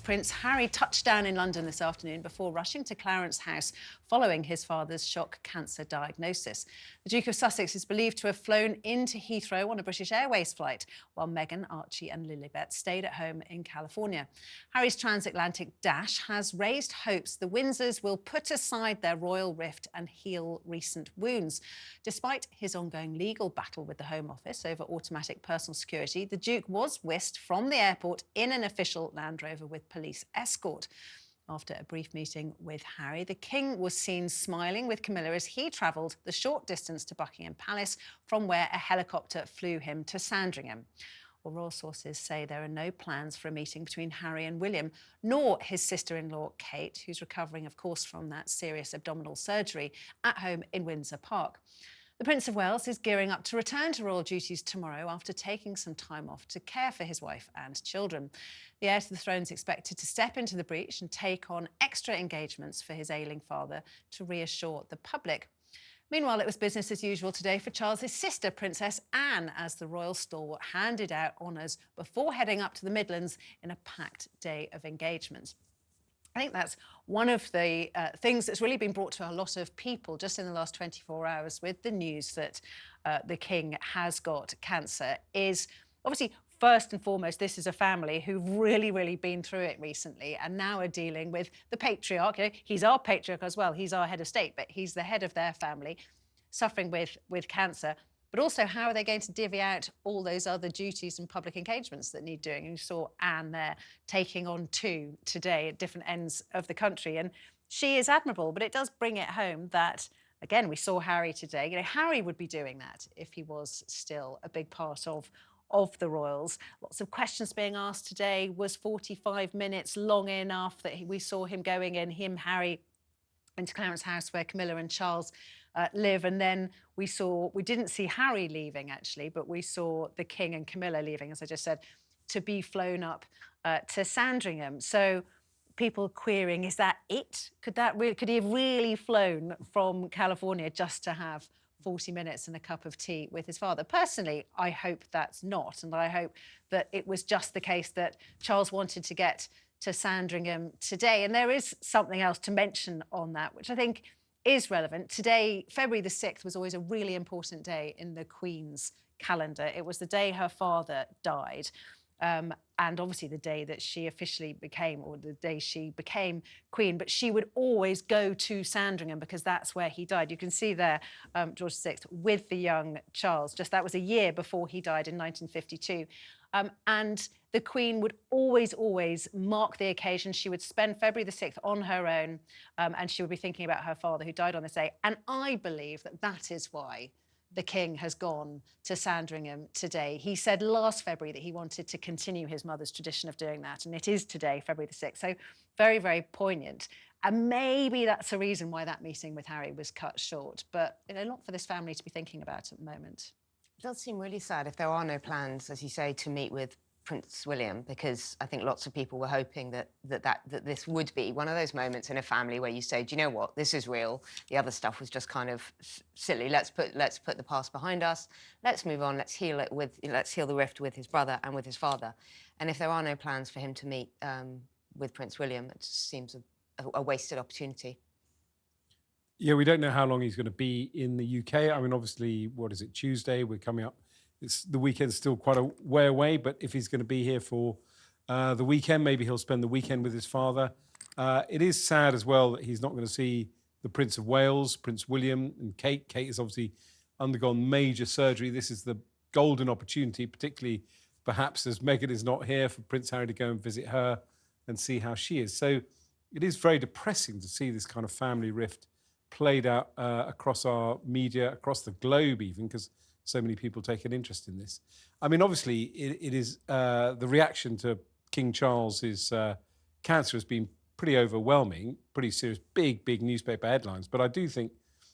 Prince Harry touched down in London this afternoon before rushing to Clarence House following his father's shock cancer diagnosis. The Duke of Sussex is believed to have flown into Heathrow on a British Airways flight, while Meghan, Archie and Lilibet stayed at home in California. Harry's transatlantic dash has raised hopes the Windsors will put aside their royal rift and heal recent wounds. Despite his ongoing legal battle with the Home Office over automatic personal security, the Duke was whisked from the airport in an official Land Rover with police escort. After a brief meeting with Harry, the King was seen smiling with Camilla as he travelled the short distance to Buckingham Palace, from where a helicopter flew him to Sandringham. Well, royal sources say there are no plans for a meeting between Harry and William, nor his sister-in-law Kate, who's recovering, of course, from that serious abdominal surgery at home in Windsor Park. The Prince of Wales is gearing up to return to royal duties tomorrow after taking some time off to care for his wife and children. The heir to the throne is expected to step into the breach and take on extra engagements for his ailing father to reassure the public. Meanwhile, it was business as usual today for Charles's sister, Princess Anne, as the royal stalwart handed out honours before heading up to the Midlands in a packed day of engagements. I think that's one of the things that's really been brought to a lot of people just in the last 24 hours with the news that the King has got cancer is obviously, first and foremost, this is a family who've really been through it recently and now are dealing with the patriarch. You know, he's our patriarch as well. He's our head of state, but he's the head of their family, suffering with cancer. But also, how are they going to divvy out all those other duties and public engagements that need doing? And you saw Anne there taking on two today at different ends of the country. And she is admirable, but it does bring it home that, again, we saw Harry today. You know, Harry would be doing that if he was still a big part of the royals. Lots of questions being asked today. Was 45 minutes long enough that we saw him going in, Harry, into Clarence House where Camilla and Charles live, and then we didn't see Harry leaving actually, but we saw the King and Camilla leaving, as I just said, to be flown up to Sandringham. So people querying, is that it? Could he have really flown from California just to have 40 minutes and a cup of tea with his father? Personally, I hope that's not, and I hope that it was just the case that Charles wanted to get to Sandringham today. And there is something else to mention on that, which I think is relevant. Today, February the 6th, was always a really important day in the Queen's calendar. It was the day her father died. And obviously the day that she officially became, or the day she became Queen, but she would always go to Sandringham because that's where he died. You can see there George VI with the young Charles. Just that was a year before he died in 1952. And the Queen would always mark the occasion. She would spend February the 6th on her own, and she would be thinking about her father who died on this day. And I believe that that is why the King has gone to Sandringham today. He said last February that he wanted to continue his mother's tradition of doing that, and it is today, February the 6th. So very poignant. And maybe that's a reason why that meeting with Harry was cut short, but you know, not for this family to be thinking about at the moment. It does seem really sad if there are no plans, as you say, to meet with Prince William, because I think lots of people were hoping that this would be one of those moments in a family where you say, do you know what, this is real. The other stuff was just kind of silly. Let's put the past behind us. Let's move on. Let's heal the rift with his brother and with his father. And if there are no plans for him to meet with Prince William, it just seems a wasted opportunity. Yeah, we don't know how long he's going to be in the UK. I mean, obviously, what is it, Tuesday? We're coming up. The weekend's still quite a way away, but if he's going to be here for the weekend, maybe he'll spend the weekend with his father. It is sad as well that he's not going to see the Prince of Wales, Prince William and Kate. Kate has obviously undergone major surgery. This is the golden opportunity, particularly perhaps as Meghan is not here, for Prince Harry to go and visit her and see how she is. So it is very depressing to see this kind of family rift played out across our media, across the globe even, because so many people take an interest in this. I mean, obviously, it is the reaction to King Charles's cancer has been pretty overwhelming, pretty serious, big newspaper headlines. But I do think,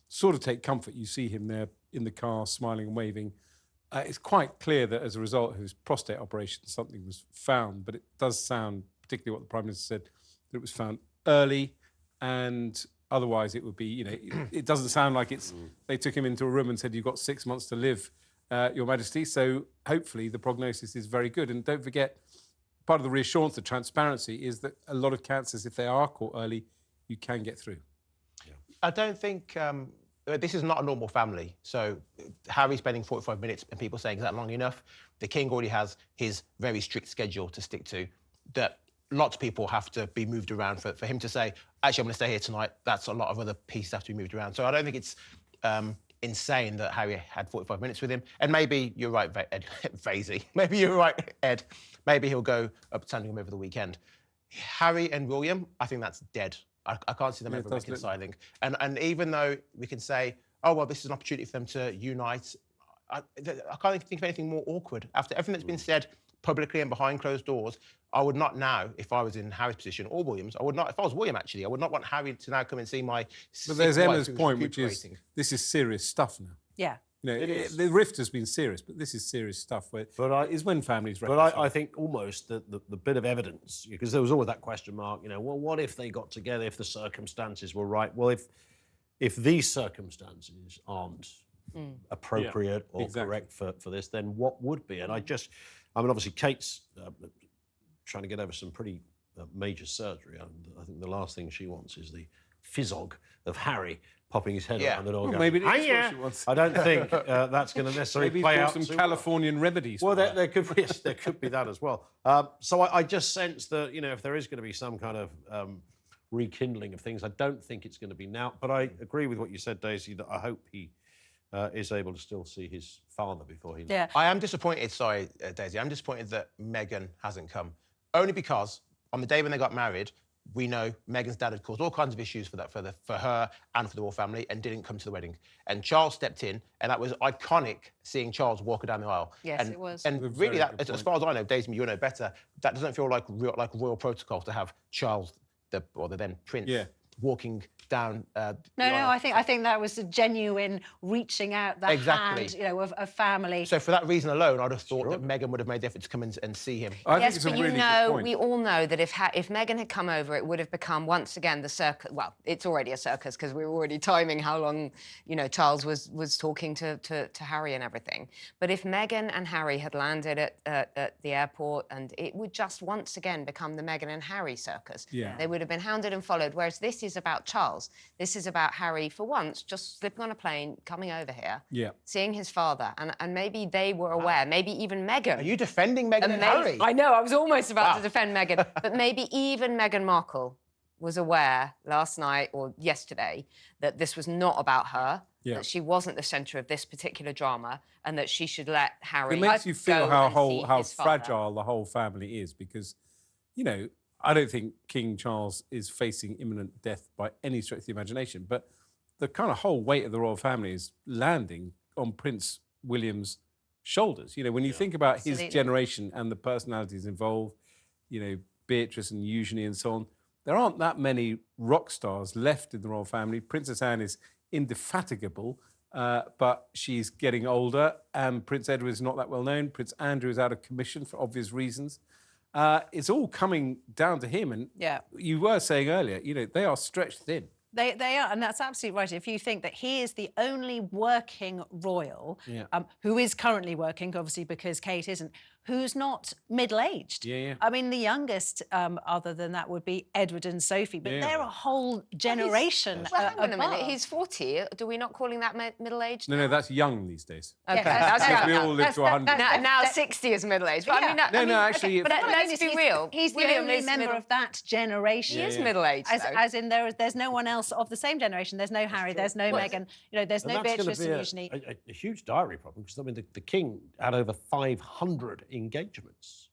sort of take comfort, you see him there in the car, smiling and waving. It's quite clear that as a result of his prostate operation, something was found. But it does sound, particularly what the Prime Minister said, that it was found early, and otherwise it would be, you know, it doesn't sound like it's, they took him into a room and said, you've got 6 months to live, Your Majesty. So hopefully the prognosis is very good. And don't forget, part of the reassurance, the transparency, is that a lot of cancers, if they are caught early, you can get through. I don't think this is not a normal family. So Harry spending 45 minutes and people saying, is that long enough? The king already has his very strict schedule to stick to, that lots of people have to be moved around for him to say, actually, I'm going to stay here tonight. That's a lot of other pieces have to be moved around. So I don't think it's insane that Harry had 45 minutes with him. And maybe you're right, Ed, Vasey. Maybe you're right, Ed. Maybe he'll go up to Sandringham over the weekend. Harry and William, I think that's dead. I can't see them ever reconciling. And even though we can say, oh, well, this is an opportunity for them to unite, I can't think of anything more awkward. After everything that's been said publicly and behind closed doors, I would not now, if I was in Harry's position, or William's, I would not, if I was William, actually, I would not want Harry to now come and see my... But there's Emma's point, which is, this is serious stuff now. Yeah. You know, the rift has been serious, but this is serious stuff. Where is when families reconcile. But I think almost the bit of evidence, because there was always that question mark, you know, well, what if they got together, if the circumstances were right? Well, if these circumstances aren't appropriate or correct for this, then what would be? And I mean, obviously, Kate's trying to get over some pretty major surgery, and I think the last thing she wants is the physog of Harry popping his head around the door. Well, maybe it is what she wants. I don't think that's going to necessarily play out. Maybe some Californian remedies. Well, there could be there could be that as well. So I just sense that, you know, if there is going to be some kind of rekindling of things, I don't think it's going to be now. But I agree with what you said, Daisy, that I hope he is able to still see his father before he... Yeah. I am disappointed, sorry, Daisy, I'm disappointed that Meghan hasn't come. Only because on the day when they got married, we know Meghan's dad had caused all kinds of issues for her and for the royal family, and didn't come to the wedding. And Charles stepped in, and that was iconic, seeing Charles walk down the aisle. Yes, it was. And really, that, as far as I know, Daisy, you know better, that doesn't feel like royal protocol to have Charles, the then prince, walking down. No, I think that was a genuine reaching out the hand, you know, of a family. So for that reason alone, I'd have thought that Meghan would have made the effort to come and see him. Yes, but you know, we all know that if Meghan had come over, it would have become once again the circus. Well, it's already a circus because we were already timing how long, you know, Charles was talking to Harry and everything. But if Meghan and Harry had landed at the airport, and it would just once again become the Meghan and Harry circus. Yeah. They would have been hounded and followed. Whereas this is about Charles. This is about Harry, for once, just slipping on a plane, coming over here, seeing his father, and maybe they were aware, maybe even Meghan. Are you defending Meghan and Harry? I know, I was almost about to defend Meghan, but maybe even Meghan Markle was aware last night or yesterday that this was not about her, that she wasn't the centre of this particular drama, and that she should let Harry It makes you feel how his fragile the whole family is, because, you know, I don't think King Charles is facing imminent death by any stretch of the imagination, but the kind of whole weight of the royal family is landing on Prince William's shoulders. You know, when you think about his generation and the personalities involved, you know, Beatrice and Eugenie and so on, there aren't that many rock stars left in the royal family. Princess Anne is indefatigable, but she's getting older, and Prince Edward is not that well known. Prince Andrew is out of commission for obvious reasons. It's all coming down to him, and you were saying earlier, you know, they are stretched thin. They are, and that's absolutely right. If you think that he is the only working royal who is currently working, obviously because Kate isn't, who's not middle-aged. I mean, the youngest, other than that, would be Edward and Sophie, but they're a whole generation Well, hang on a minute, he's 40. Do we not calling that middle-aged? No, that's young these days. Okay, that's young. We all live to 100. Now 60 is middle-aged. But I mean, actually... But let's be real. He's the only member of that generation. He is middle-aged, as in there's no one else of the same generation. There's no Harry, there's no Meghan, you know, there's no Beatrice and Eugenie. A huge diary problem, because I mean the king had over 500 engagements.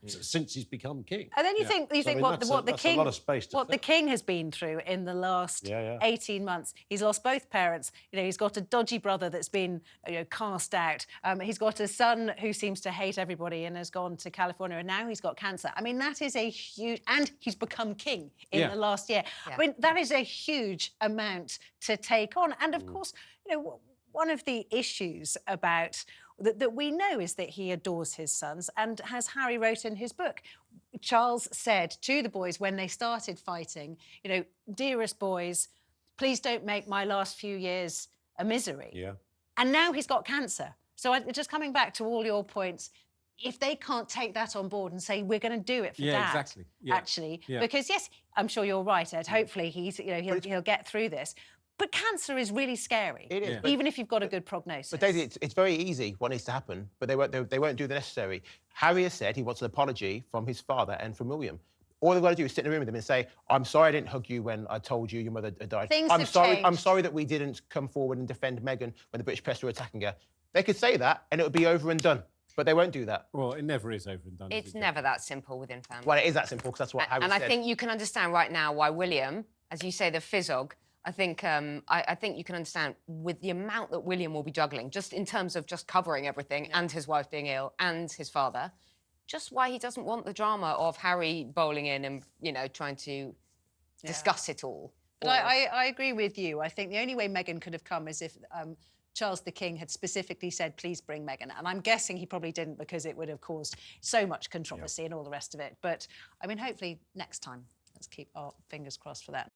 Since he's become king. And then you think what the king has been through in the last 18 months. He's lost both parents. You know, he's got a dodgy brother that's been, you know, cast out. He's got a son who seems to hate everybody and has gone to California, and now he's got cancer. I mean, that is a huge, and he's become king in the last year. I mean, that is a huge amount to take on. And of course, you know, one of the issues about that we know is that he adores his sons, and as Harry wrote in his book, Charles said to the boys when they started fighting, you know, dearest boys, please don't make my last few years a misery. And now he's got cancer. So just coming back to all your points, if they can't take that on board and say, we're going to do it for Yeah, Dad, exactly. Yeah. actually, Yeah. because yes, I'm sure you're right, Ed. Hopefully he'll get through this. But cancer is really scary. It is, Yeah. but- even if you've got a good prognosis. But Daisy, it's very easy what needs to happen, but they won't do the necessary. Harry has said he wants an apology from his father and from William. All they've got to do is sit in a room with him and say, I'm sorry I didn't hug you when I told you your mother had died. Things I'm have sorry changed. that we didn't come forward and defend Meghan when the British press were attacking her. They could say that and it would be over and done. But they won't do that. Well, it never is over and done. It's is it, never that simple within family. Well, it is that simple because that's what Harry And said. I think you can understand right now why William, as you say, the physog, I think you can understand with the amount that William will be juggling, just in terms of just covering everything and his wife being ill and his father, just why he doesn't want the drama of Harry bowling in and, you know, trying to discuss it all. But I agree with you. I think the only way Meghan could have come is if Charles the King had specifically said, please bring Meghan. And I'm guessing he probably didn't because it would have caused so much controversy and all the rest of it. But, I mean, hopefully next time. Let's keep our fingers crossed for that.